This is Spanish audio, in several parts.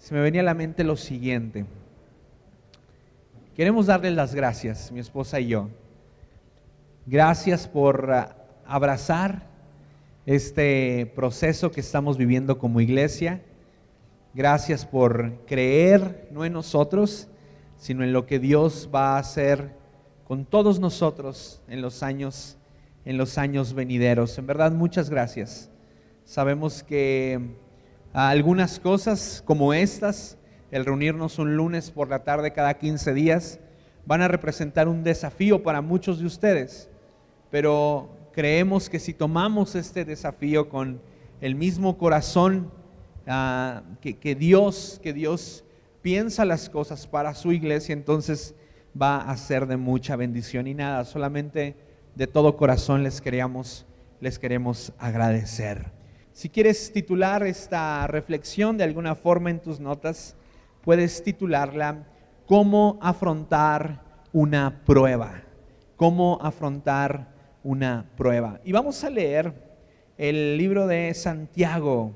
se me venía a la mente lo siguiente. Queremos darles las gracias, mi esposa y yo. Gracias por abrazar este proceso que estamos viviendo como iglesia. Gracias por creer no en nosotros, sino en lo que Dios va a hacer con todos nosotros en los años venideros. En verdad, muchas gracias. Sabemos que algunas cosas como estas, el reunirnos un lunes por la tarde cada 15 días, van a representar un desafío para muchos de ustedes, pero creemos que si tomamos este desafío con el mismo corazón que Dios piensa las cosas para su iglesia, entonces va a ser de mucha bendición. Y nada, solamente de todo corazón les queremos agradecer. Si quieres titular esta reflexión de alguna forma en tus notas, puedes titularla ¿Cómo afrontar una prueba? ¿Cómo afrontar una prueba? Y vamos a leer el libro de Santiago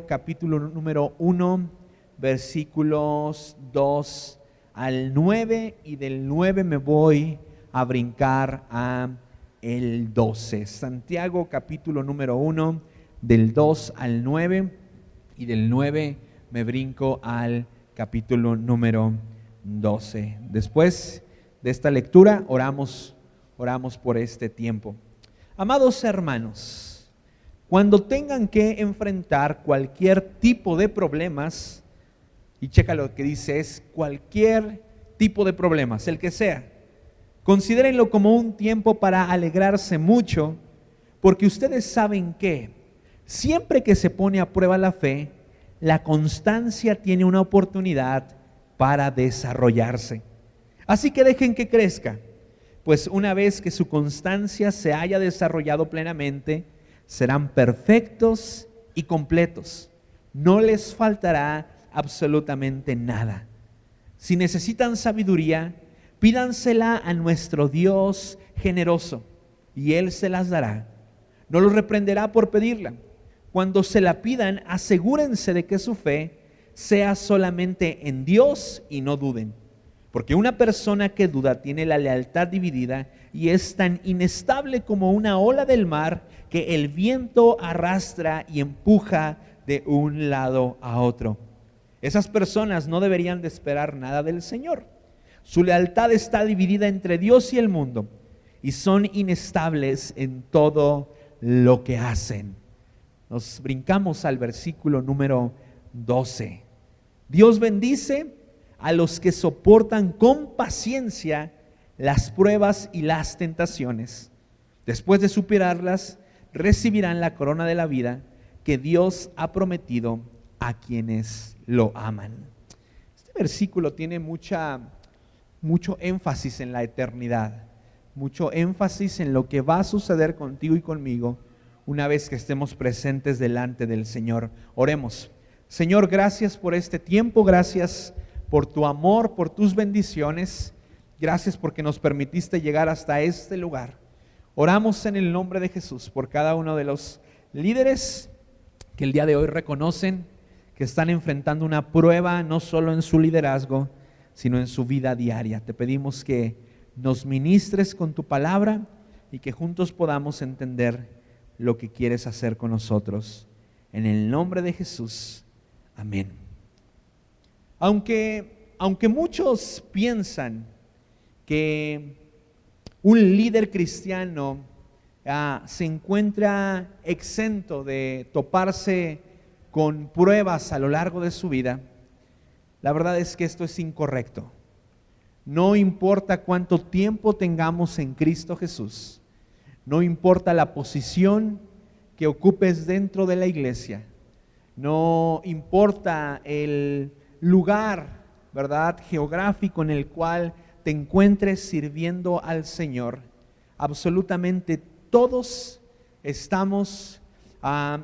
capítulo número 1, versículos 2 al 9, y del 9 me voy a brincar a el 12. Santiago capítulo número 1, del 2 al 9, y del 9 me brinco al capítulo número 12. Después de esta lectura oramos por este tiempo. Amados hermanos, cuando tengan que enfrentar cualquier tipo de problemas, y checa lo que dice, es cualquier tipo de problemas, el que sea, considérenlo como un tiempo para alegrarse mucho, porque ustedes saben que siempre que se pone a prueba la fe, la constancia tiene una oportunidad para desarrollarse. Así que dejen que crezca, pues una vez que su constancia se haya desarrollado plenamente, serán perfectos y completos. No les faltará absolutamente nada. Si necesitan sabiduría, pídansela a nuestro Dios generoso, y Él se las dará. No los reprenderá por pedirla. Cuando se la pidan, asegúrense de que su fe sea solamente en Dios y no duden. Porque una persona que duda tiene la lealtad dividida y es tan inestable como una ola del mar que el viento arrastra y empuja de un lado a otro. Esas personas no deberían de esperar nada del Señor. Su lealtad está dividida entre Dios y el mundo, y son inestables en todo lo que hacen. Nos brincamos al versículo número 12. Dios bendice a los que soportan con paciencia las pruebas y las tentaciones. Después de superarlas, recibirán la corona de la vida que Dios ha prometido a quienes lo aman. Este versículo tiene mucho énfasis en la eternidad, mucho énfasis en lo que va a suceder contigo y conmigo una vez que estemos presentes delante del Señor. Oremos. Señor, gracias por este tiempo, gracias por tu amor, por tus bendiciones, gracias porque nos permitiste llegar hasta este lugar. Oramos en el nombre de Jesús por cada uno de los líderes que el día de hoy reconocen que están enfrentando una prueba no solo en su liderazgo, sino en su vida diaria. Te pedimos que nos ministres con tu palabra y que juntos podamos entender lo que quieres hacer con nosotros. En el nombre de Jesús, amén. Aunque muchos piensan que un líder cristiano se encuentra exento de toparse con pruebas a lo largo de su vida, la verdad es que esto es incorrecto. No importa cuánto tiempo tengamos en Cristo Jesús, no importa la posición que ocupes dentro de la iglesia, no importa el lugar, ¿verdad?, geográfico en el cual te encuentres sirviendo al Señor, absolutamente todos estamos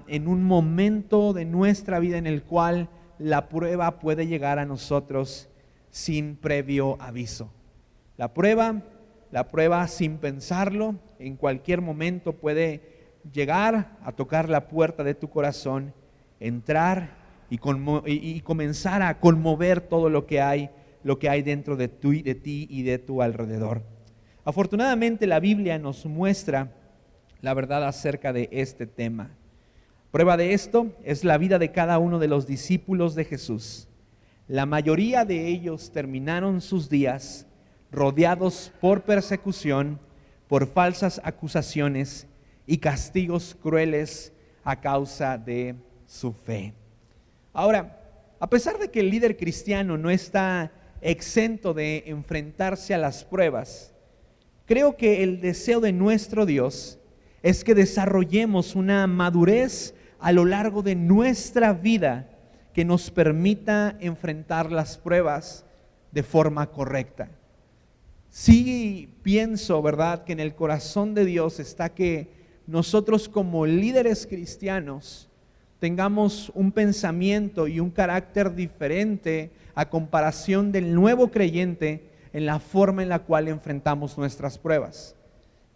en un momento de nuestra vida en el cual la prueba puede llegar a nosotros sin previo aviso. La prueba sin pensarlo, en cualquier momento puede llegar a tocar la puerta de tu corazón, entrar y comenzar a conmover todo lo que hay dentro de ti y de tu alrededor. Afortunadamente la Biblia nos muestra la verdad acerca de este tema. Prueba de esto es la vida de cada uno de los discípulos de Jesús. La mayoría de ellos terminaron sus días rodeados por persecución, por falsas acusaciones y castigos crueles a causa de su fe. Ahora, a pesar de que el líder cristiano no está exento de enfrentarse a las pruebas, creo que el deseo de nuestro Dios es que desarrollemos una madurez a lo largo de nuestra vida que nos permita enfrentar las pruebas de forma correcta. Sí pienso, ¿verdad?, que en el corazón de Dios está que nosotros como líderes cristianos tengamos un pensamiento y un carácter diferente a comparación del nuevo creyente en la forma en la cual enfrentamos nuestras pruebas.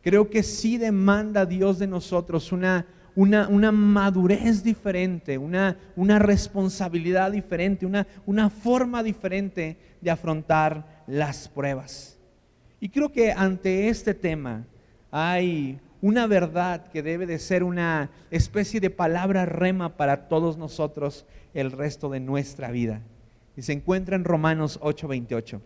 Creo que sí demanda Dios de nosotros una madurez diferente, una responsabilidad diferente, una forma diferente de afrontar las pruebas. Y creo que ante este tema hay una verdad que debe de ser una especie de palabra rema para todos nosotros el resto de nuestra vida. Y se encuentra en Romanos 8:28.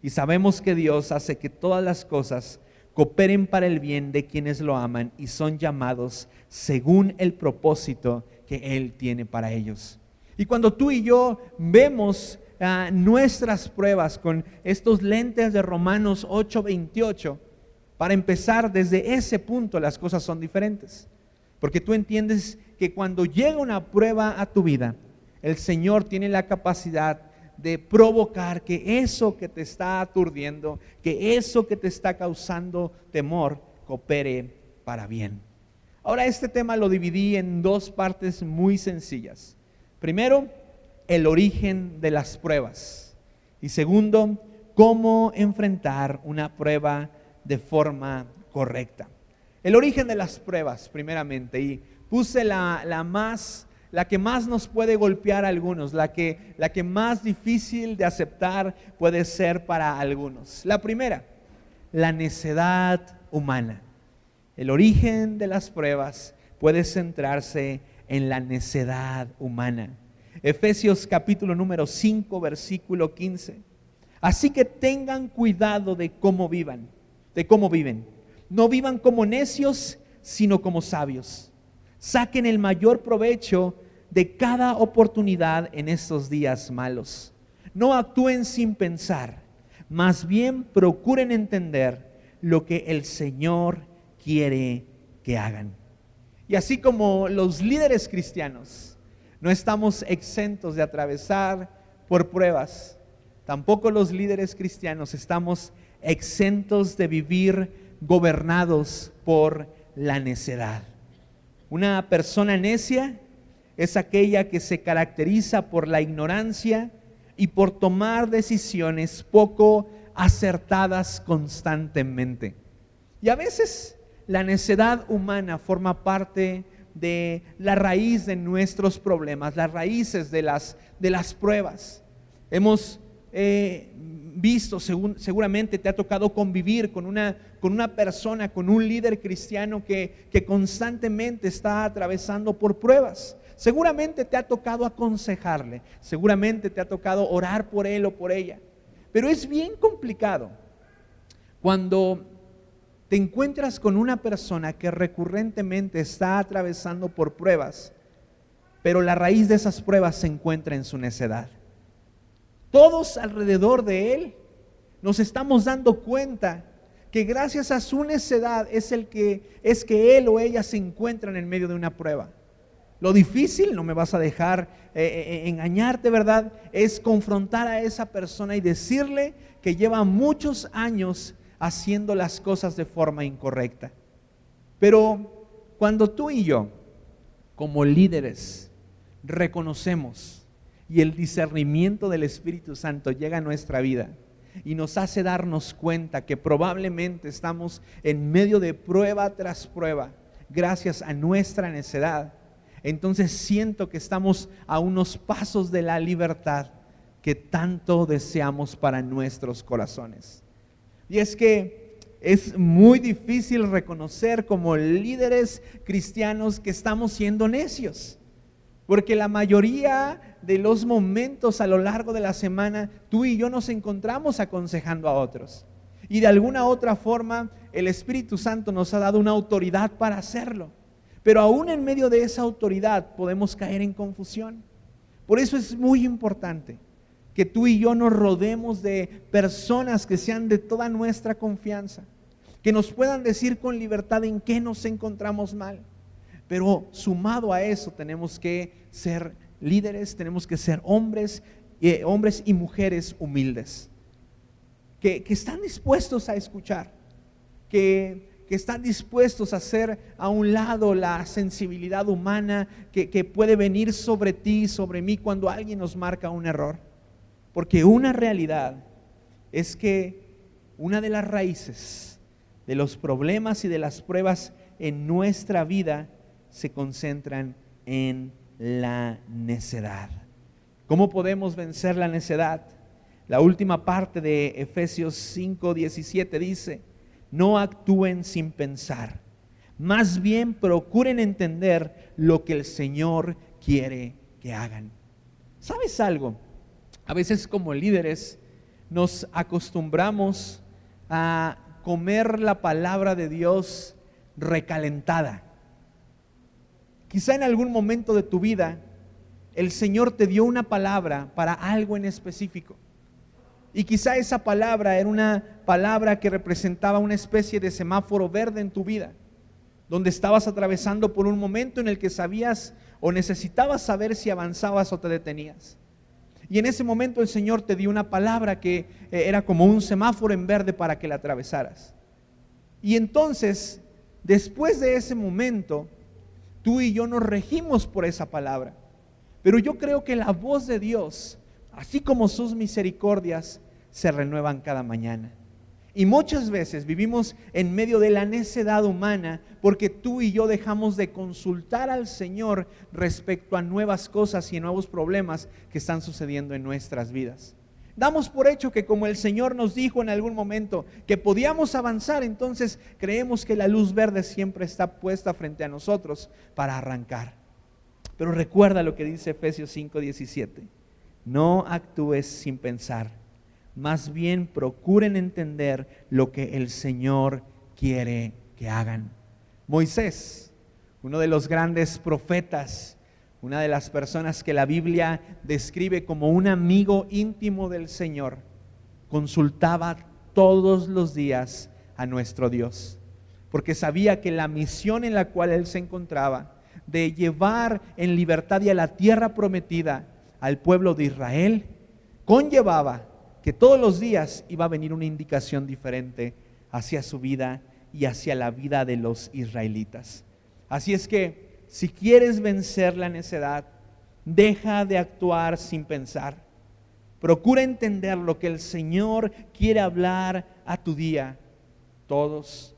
Y sabemos que Dios hace que todas las cosas cooperen para el bien de quienes lo aman y son llamados según el propósito que Él tiene para ellos. Y cuando tú y yo vemos nuestras pruebas con estos lentes de Romanos 8:28, para empezar, desde ese punto las cosas son diferentes. Porque tú entiendes que cuando llega una prueba a tu vida, el Señor tiene la capacidad de provocar que eso que te está aturdiendo, que eso que te está causando temor, coopere para bien. Ahora, este tema lo dividí en dos partes muy sencillas. Primero, el origen de las pruebas. Y segundo, cómo enfrentar una prueba de forma correcta. El origen de las pruebas, primeramente, y puse la que más nos puede golpear a algunos, la que más difícil de aceptar puede ser para algunos. La primera, la necedad humana. El origen de las pruebas puede centrarse en la necedad humana. Efesios capítulo número 5, versículo 15. Así que tengan cuidado de cómo viven. No vivan como necios, sino como sabios. Saquen el mayor provecho de cada oportunidad en estos días malos. No actúen sin pensar, más bien procuren entender lo que el Señor quiere que hagan. Y así como los líderes cristianos no estamos exentos de atravesar por pruebas, tampoco los líderes cristianos estamos exentos de vivir gobernados por la necedad. Una persona necia es aquella que se caracteriza por la ignorancia y por tomar decisiones poco acertadas constantemente. Y a veces la necedad humana forma parte de la raíz de nuestros problemas, las raíces de las pruebas. Hemos visto, seguramente te ha tocado convivir con una persona, con un líder cristiano que constantemente está atravesando por pruebas. Seguramente te ha tocado aconsejarle, seguramente te ha tocado orar por él o por ella. Pero es bien complicado cuando te encuentras con una persona que recurrentemente está atravesando por pruebas, pero la raíz de esas pruebas se encuentra en su necedad. Todos alrededor de él nos estamos dando cuenta que gracias a su necedad es que él o ella se encuentran en medio de una prueba. Lo difícil, no me vas a dejar engañarte, ¿verdad?, es confrontar a esa persona y decirle que lleva muchos años haciendo las cosas de forma incorrecta. Pero cuando tú y yo, como líderes, reconocemos y el discernimiento del Espíritu Santo llega a nuestra vida y nos hace darnos cuenta que probablemente estamos en medio de prueba tras prueba gracias a nuestra necedad, entonces siento que estamos a unos pasos de la libertad que tanto deseamos para nuestros corazones. Y es que es muy difícil reconocer como líderes cristianos que estamos siendo necios, porque la mayoría de los momentos a lo largo de la semana tú y yo nos encontramos aconsejando a otros. Y de alguna otra forma el Espíritu Santo nos ha dado una autoridad para hacerlo. Pero aún en medio de esa autoridad podemos caer en confusión. Por eso es muy importante que tú y yo nos rodeemos de personas que sean de toda nuestra confianza, que nos puedan decir con libertad en qué nos encontramos mal. Pero sumado a eso tenemos que ser líderes, tenemos que ser hombres y mujeres humildes, que están dispuestos a escuchar, que están dispuestos a hacer a un lado la sensibilidad humana que puede venir sobre ti, sobre mí cuando alguien nos marca un error. Porque una realidad es que una de las raíces de los problemas y de las pruebas en nuestra vida se concentran en la necedad. ¿Cómo podemos vencer la necedad? La última parte de Efesios 5:17 dice: no actúen sin pensar, más bien procuren entender lo que el Señor quiere que hagan. ¿Sabes algo? A veces como líderes nos acostumbramos a comer la palabra de Dios recalentada. Quizá en algún momento de tu vida el Señor te dio una palabra para algo en específico. Y quizá esa palabra era una palabra que representaba una especie de semáforo verde en tu vida, donde estabas atravesando por un momento en el que sabías o necesitabas saber si avanzabas o te detenías. Y en ese momento el Señor te dio una palabra que era como un semáforo en verde para que la atravesaras. Y entonces, después de ese momento, tú y yo nos regimos por esa palabra. Pero yo creo que la voz de Dios, así como sus misericordias, se renuevan cada mañana. Y muchas veces vivimos en medio de la necedad humana porque tú y yo dejamos de consultar al Señor respecto a nuevas cosas y a nuevos problemas que están sucediendo en nuestras vidas. Damos por hecho que como el Señor nos dijo en algún momento que podíamos avanzar, entonces creemos que la luz verde siempre está puesta frente a nosotros para arrancar. Pero recuerda lo que dice Efesios 5:17. No actúes sin pensar, más bien procuren entender lo que el Señor quiere que hagan. Moisés, uno de los grandes profetas, una de las personas que la Biblia describe como un amigo íntimo del Señor, consultaba todos los días a nuestro Dios, porque sabía que la misión en la cual él se encontraba, de llevar en libertad y a la tierra prometida al pueblo de Israel, conllevaba que todos los días iba a venir una indicación diferente hacia su vida y hacia la vida de los israelitas. Así es que si quieres vencer la necedad, deja de actuar sin pensar. Procura entender lo que el Señor quiere hablar a tu día todos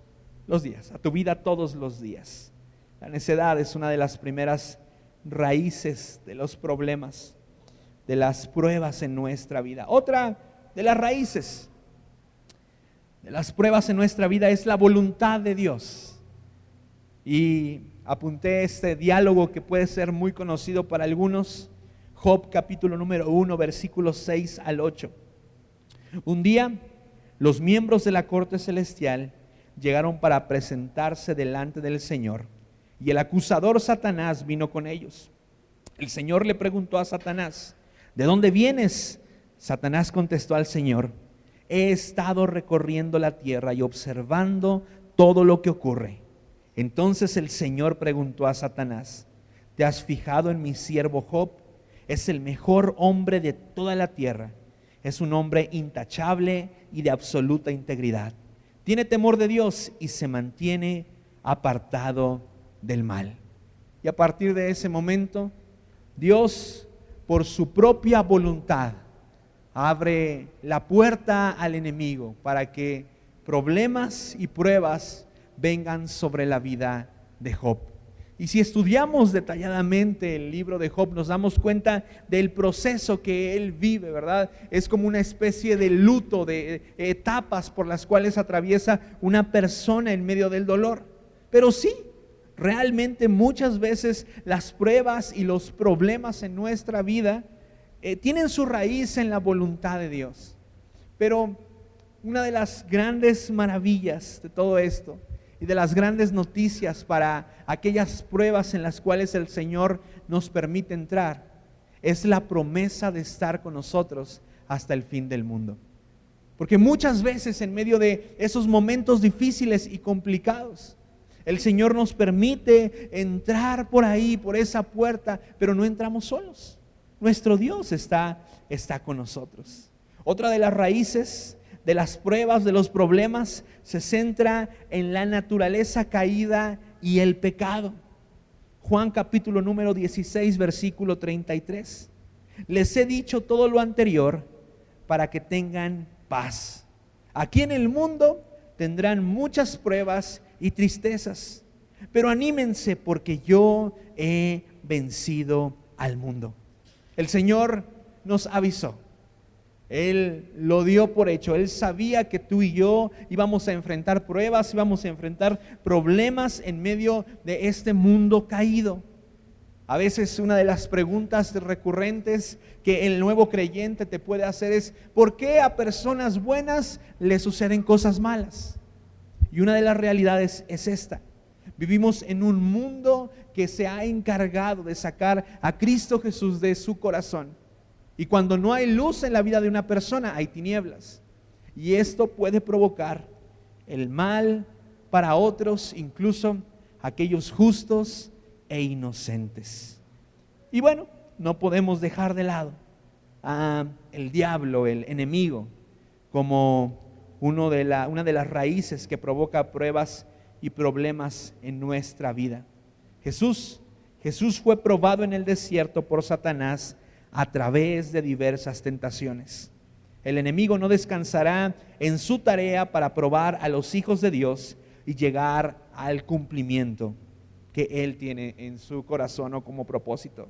los días, a tu vida todos los días. La necedad es una de las primeras raíces de los problemas, de las pruebas en nuestra vida. Otra de las raíces de las pruebas en nuestra vida es la voluntad de Dios. Y apunté este diálogo que puede ser muy conocido para algunos. Job capítulo número 1, versículos 6 al 8. Un día los miembros de la corte celestial llegaron para presentarse delante del Señor, y el acusador Satanás vino con ellos. El Señor le preguntó a Satanás: ¿de dónde vienes? Satanás contestó al Señor: he estado recorriendo la tierra y observando todo lo que ocurre. Entonces el Señor preguntó a Satanás: ¿te has fijado en mi siervo Job? Es el mejor hombre de toda la tierra. Es un hombre intachable y de absoluta integridad. Tiene temor de Dios y se mantiene apartado del mal. Y a partir de ese momento, Dios, por su propia voluntad, abre la puerta al enemigo para que problemas y pruebas vengan sobre la vida de Job. Y si estudiamos detalladamente el libro de Job, nos damos cuenta del proceso que él vive, ¿verdad? Es como una especie de luto, de etapas por las cuales atraviesa una persona en medio del dolor. Pero sí, realmente muchas veces las pruebas y los problemas en nuestra vida tienen su raíz en la voluntad de Dios. Pero una de las grandes maravillas de todo esto y de las grandes noticias para aquellas pruebas en las cuales el Señor nos permite entrar es la promesa de estar con nosotros hasta el fin del mundo. Porque muchas veces en medio de esos momentos difíciles y complicados, el Señor nos permite entrar por ahí, por esa puerta, pero no entramos solos. Nuestro Dios está con nosotros. Otra de las raíces de las pruebas, de los problemas, se centra en la naturaleza caída y el pecado. Juan capítulo número 16, versículo 33. Les he dicho todo lo anterior para que tengan paz. Aquí en el mundo tendrán muchas pruebas y tristezas, pero anímense porque yo he vencido al mundo. El Señor nos avisó. Él lo dio por hecho. Él sabía que tú y yo íbamos a enfrentar pruebas, íbamos a enfrentar problemas en medio de este mundo caído. A veces una de las preguntas recurrentes que el nuevo creyente te puede hacer es: ¿por qué a personas buenas les suceden cosas malas? Y una de las realidades es esta: vivimos en un mundo que se ha encargado de sacar a Cristo Jesús de su corazón. Y cuando no hay luz en la vida de una persona, hay tinieblas. Y esto puede provocar el mal para otros, incluso aquellos justos e inocentes. Y bueno, no podemos dejar de lado a el diablo, el enemigo, como una de las raíces que provoca pruebas y problemas en nuestra vida. Jesús fue probado en el desierto por Satanás a través de diversas tentaciones. El enemigo no descansará en su tarea para probar a los hijos de Dios y llegar al cumplimiento que Él tiene en su corazón o como propósito: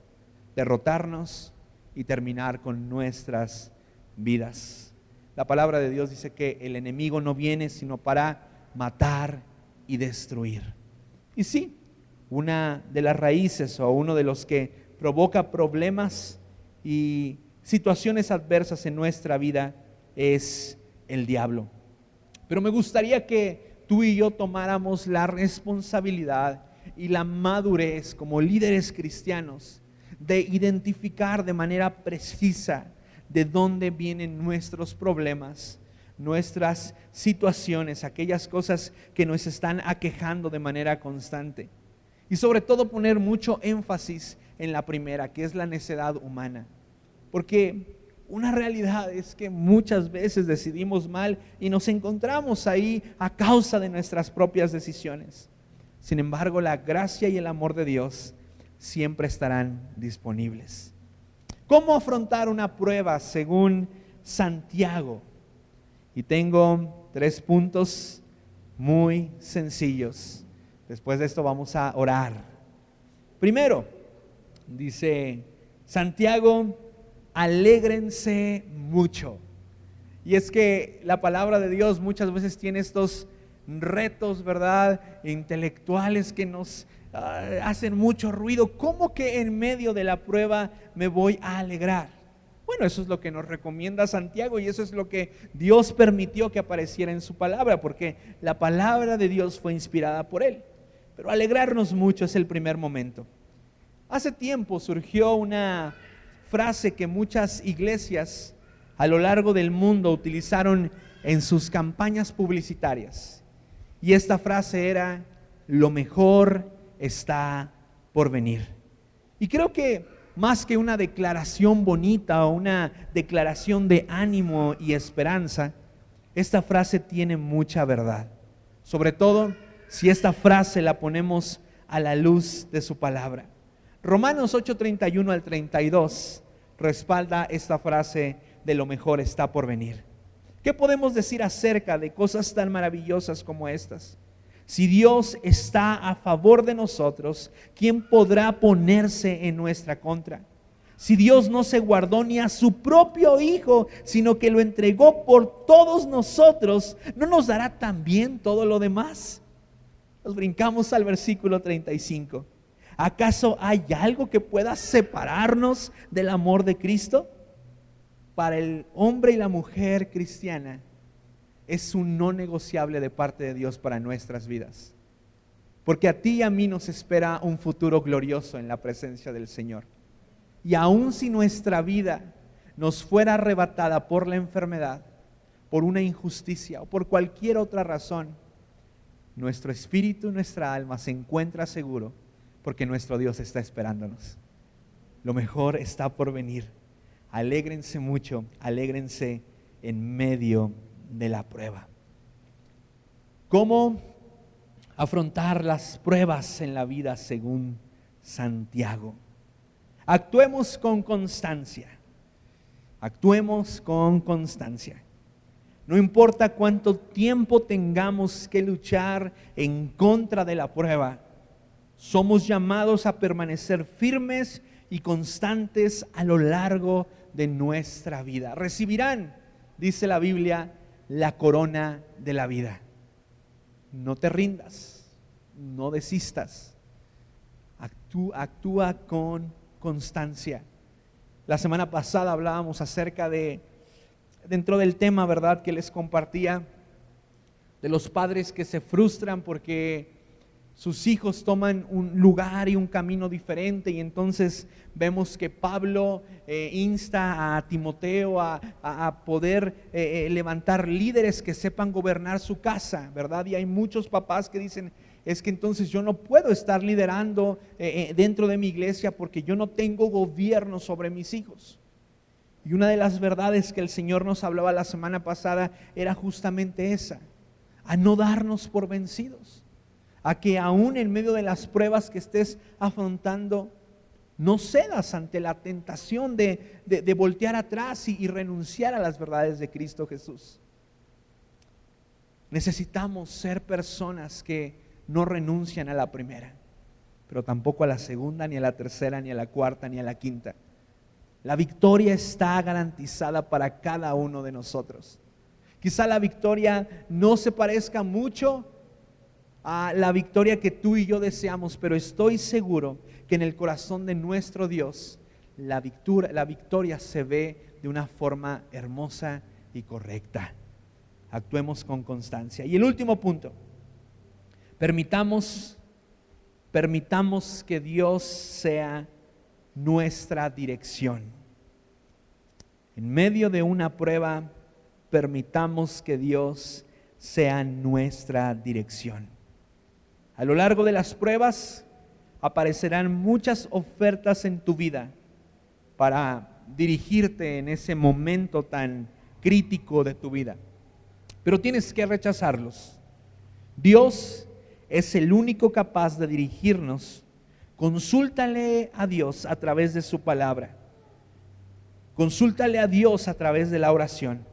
derrotarnos y terminar con nuestras vidas. La palabra de Dios dice que el enemigo no viene sino para matar y destruir. Y sí, una de las raíces o uno de los que provoca problemas y situaciones adversas en nuestra vida es el diablo. Pero me gustaría que tú y yo tomáramos la responsabilidad y la madurez como líderes cristianos de identificar de manera precisa de dónde vienen nuestros problemas, nuestras situaciones, aquellas cosas que nos están aquejando de manera constante. Y sobre todo poner mucho énfasis en la primera, que es la necedad humana. Porque una realidad es que muchas veces decidimos mal y nos encontramos ahí a causa de nuestras propias decisiones. Sin embargo, la gracia y el amor de Dios siempre estarán disponibles. ¿Cómo afrontar una prueba según Santiago? Y tengo 3 puntos muy sencillos. Después de esto vamos a orar. Primero, dice Santiago: alégrense mucho. Y es que la palabra de Dios muchas veces tiene estos retos, ¿verdad?, intelectuales que nos hacen mucho ruido. ¿Cómo que en medio de la prueba me voy a alegrar? Bueno, eso es lo que nos recomienda Santiago y eso es lo que Dios permitió que apareciera en su palabra, porque la palabra de Dios fue inspirada por Él. Pero alegrarnos mucho es el primer momento. Hace tiempo surgió una frase que muchas iglesias a lo largo del mundo utilizaron en sus campañas publicitarias. Y esta frase era: lo mejor está por venir. Y creo que más que una declaración bonita o una declaración de ánimo y esperanza, esta frase tiene mucha verdad. Sobre todo si esta frase la ponemos a la luz de su palabra. Romanos 8:31 al 32 respalda esta frase de lo mejor está por venir. ¿Qué podemos decir acerca de cosas tan maravillosas como estas? Si Dios está a favor de nosotros, ¿quién podrá ponerse en nuestra contra? Si Dios no se guardó ni a su propio Hijo, sino que lo entregó por todos nosotros, ¿no nos dará también todo lo demás? Nos brincamos al versículo 35. ¿Acaso hay algo que pueda separarnos del amor de Cristo? Para el hombre y la mujer cristiana es un no negociable de parte de Dios para nuestras vidas. Porque a ti y a mí nos espera un futuro glorioso en la presencia del Señor. Y aun si nuestra vida nos fuera arrebatada por la enfermedad, por una injusticia o por cualquier otra razón, nuestro espíritu y nuestra alma se encuentra seguro porque nuestro Dios está esperándonos. Lo mejor está por venir. Alégrense mucho, alégrense en medio de la prueba. ¿Cómo afrontar las pruebas en la vida según Santiago? Actuemos con constancia. Actuemos con constancia. No importa cuánto tiempo tengamos que luchar en contra de la prueba, somos llamados a permanecer firmes y constantes a lo largo de nuestra vida. Recibirán, dice la Biblia, la corona de la vida. No te rindas, no desistas. Actúa con constancia. La semana pasada hablábamos acerca dentro del tema, ¿verdad?, que les compartía, de los padres que se frustran porque sus hijos toman un lugar y un camino diferente, y entonces vemos que Pablo insta a Timoteo a poder levantar líderes que sepan gobernar su casa, ¿verdad? Y hay muchos papás que dicen, es que entonces yo no puedo estar liderando dentro de mi iglesia porque yo no tengo gobierno sobre mis hijos. Y una de las verdades que el Señor nos hablaba la semana pasada era justamente esa, a no darnos por vencidos, a que aún en medio de las pruebas que estés afrontando, no cedas ante la tentación de voltear atrás y renunciar a las verdades de Cristo Jesús. Necesitamos ser personas que no renuncian a la primera, pero tampoco a la segunda, ni a la tercera, ni a la cuarta, ni a la quinta. La victoria está garantizada para cada uno de nosotros. Quizá la victoria no se parezca mucho a la victoria que tú y yo deseamos, pero estoy seguro que en el corazón de nuestro Dios la victoria se ve de una forma hermosa y correcta. Actuemos con constancia. Y el último punto, permitamos que Dios sea nuestra dirección. En medio de una prueba, permitamos que Dios sea nuestra dirección. A lo largo de las pruebas aparecerán muchas ofertas en tu vida para dirigirte en ese momento tan crítico de tu vida, pero tienes que rechazarlos. Dios es el único capaz de dirigirnos. Consúltale a Dios a través de su palabra. Consúltale a Dios a través de la oración.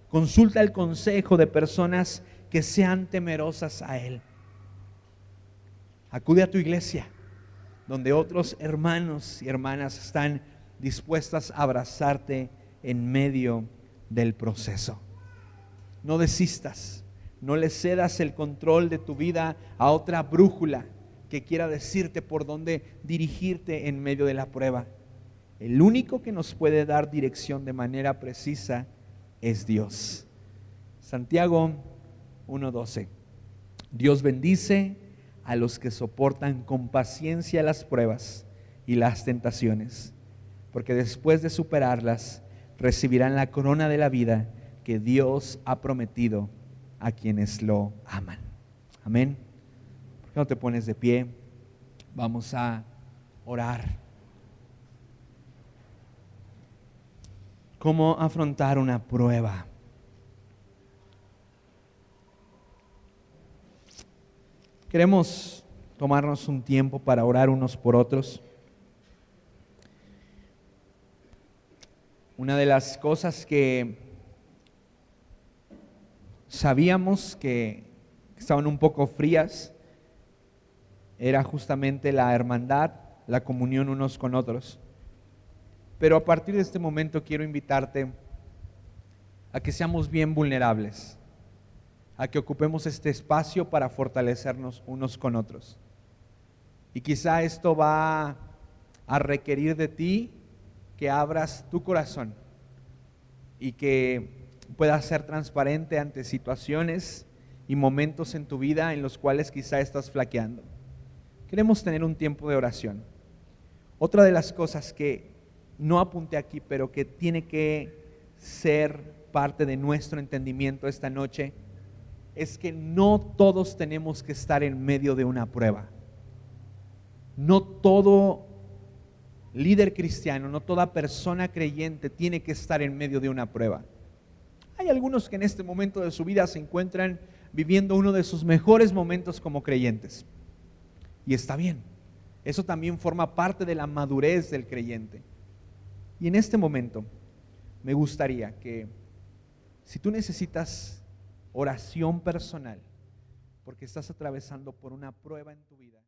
Consulta el consejo de personas que sean temerosas a Él. Acude a tu iglesia, donde otros hermanos y hermanas están dispuestas a abrazarte en medio del proceso. No desistas, no le cedas el control de tu vida a otra brújula que quiera decirte por dónde dirigirte en medio de la prueba. El único que nos puede dar dirección de manera precisa es Dios. Santiago 1:12. Dios bendice a los que soportan con paciencia las pruebas y las tentaciones, porque después de superarlas recibirán la corona de la vida que Dios ha prometido a quienes lo aman. Amén. ¿Por qué no te pones de pie? Vamos a orar. ¿Cómo afrontar una prueba? Queremos tomarnos un tiempo para orar unos por otros. Una de las cosas que sabíamos que que estaban un poco frías, era justamente la hermandad, la comunión unos con otros. Pero a partir de este momento quiero invitarte a que seamos bien vulnerables, a que ocupemos este espacio para fortalecernos unos con otros. Y quizá esto va a requerir de ti que abras tu corazón y que puedas ser transparente ante situaciones y momentos en tu vida en los cuales quizá estás flaqueando. Queremos tener un tiempo de oración. Otra de las cosas que no apunté aquí, pero que tiene que ser parte de nuestro entendimiento esta noche, es que no todos tenemos que estar en medio de una prueba. No todo líder cristiano, no toda persona creyente tiene que estar en medio de una prueba. Hay algunos que en este momento de su vida se encuentran viviendo uno de sus mejores momentos como creyentes. Y está bien. Eso también forma parte de la madurez del creyente. Y en este momento me gustaría que, si tú necesitas oración personal, porque estás atravesando por una prueba en tu vida,